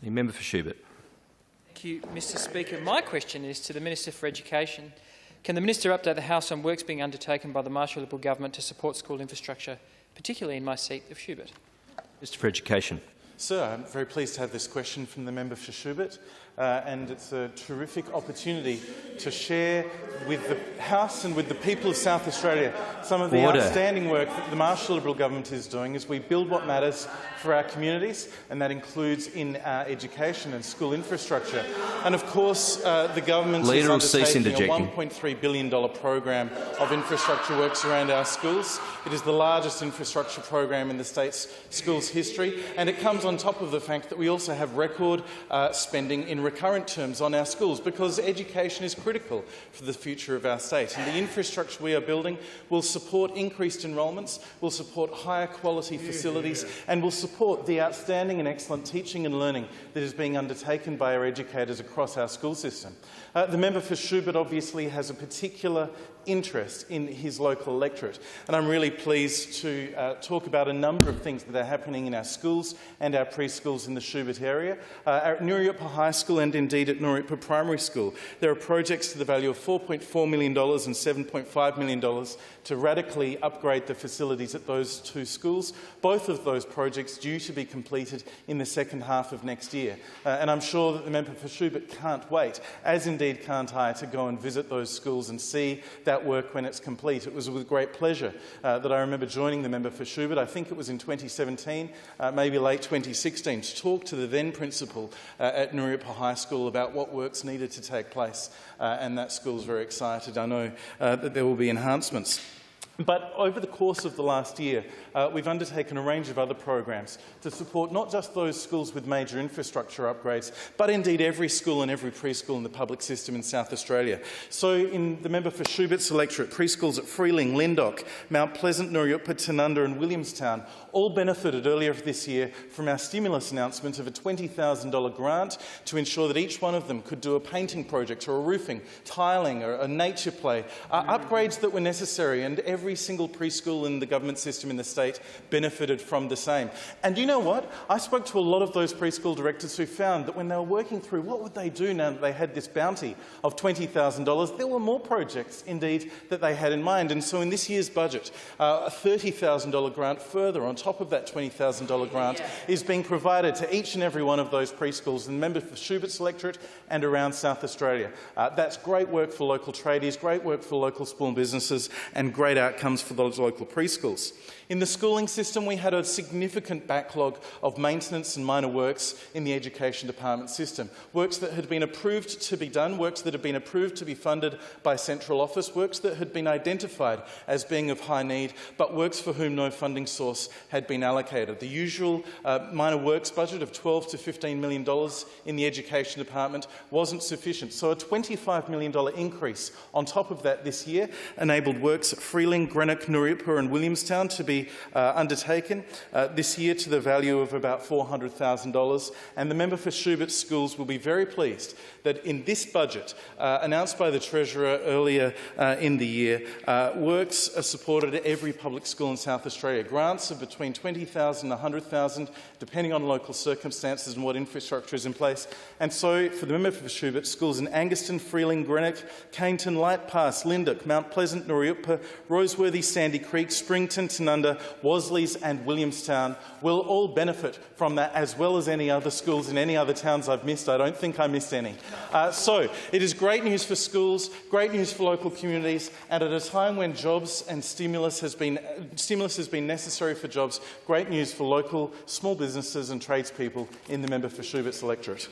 The member for Schubert. Thank you, Mr Speaker. My question is to the Minister for Education. Can the Minister update the House on works being undertaken by the Marshall Liberal Government to support school infrastructure, particularly in my seat of Schubert? Minister for Education. Sir, I'm very pleased to have this question from the member for Schubert, and it's a terrific opportunity to share with the House and with the people of South Australia some of the outstanding work that the Marshall Liberal Government is doing as we build what matters for our communities, and that includes in our education and school infrastructure. And of course, the government is undertaking a $1.3 billion program of infrastructure works around our schools. It is the largest infrastructure program in the state's schools history, and it comes on top of the fact that we also have record spending in recurrent terms on our schools, because education is critical for the future of our state. And the infrastructure we are building will support increased enrolments, will support higher quality facilities, and will support the outstanding and excellent teaching and learning that is being undertaken by our educators across our school system. The member for Schubert obviously has a particular interest in his local electorate, and I'm really pleased to talk about a number of things that are happening in our schools and our preschools in the Schubert area. At Nuriootpa High School and indeed at Nuriootpa Primary School, there are projects to the value of $4.4 million and $7.5 million to radically upgrade the facilities at those two schools, both of those projects due to be completed in the second half of next year. And I'm sure that the member for Schubert can't wait, as indeed can't I, to go and visit those schools and see that work when it's complete. It was with great pleasure that I remember joining the member for Schubert, I think it was in 2017, maybe late 2016, to talk to the then principal at Nuriootpa High School about what works needed to take place, and that school's very excited. I know that there will be enhancements. But over the course of the last year, we've undertaken a range of other programs to support not just those schools with major infrastructure upgrades, but indeed every school and every preschool in the public system in South Australia. So in the member for Schubert's electorate, preschools at Freeling, Lindock, Mount Pleasant, Nuriootpa, Tanunda and Williamstown all benefited earlier this year from our stimulus announcement of a $20,000 grant to ensure that each one of them could do a painting project or a roofing, tiling or a nature play, upgrades that were necessary, and every single preschool in the government system in the state benefited from the same. And you know what? I spoke to a lot of those preschool directors who found that when they were working through what would they do now that they had this bounty of $20,000, there were more projects indeed that they had in mind. And so in this year's budget, a $30,000 grant further on top of that $20,000 grant is being provided to each and every one of those preschools and members for Schubert's electorate and around South Australia. That's great work for local tradies, great work for local small businesses and great outcomes for those local preschools. In the schooling system, we had a significant backlog of maintenance and minor works in the Education Department system. Works that had been approved to be done, works that had been approved to be funded by Central Office, works that had been identified as being of high need, but works for whom no funding source had been allocated. The usual minor works budget of $12 to $15 million in the Education Department wasn't sufficient, so a $25 million increase on top of that this year enabled works at Freeling, Greenock, Nuriootpa and Williamstown to be undertaken this year to the value of about $400,000. And the member for Schubert Schools will be very pleased that in this budget, announced by the Treasurer earlier in the year, works are supported at every public school in South Australia. Grants of between $20,000 and $100,000, depending on local circumstances and what infrastructure is in place. And so, for the member for Schubert, schools in Angaston, Freeling, Greenock, Cainton, Light Pass, Lindock, Mount Pleasant, Nuriootpa, Roseworthy, Sandy Creek, Springton, Tanunda, Wasleys and Williamstown will all benefit from that, as well as any other schools in any other towns I've missed. I don't think I missed any. So it is great news for schools, great news for local communities, and at a time when jobs and stimulus has been necessary for jobs, great news for local small businesses and tradespeople in the member for Schubert's electorate.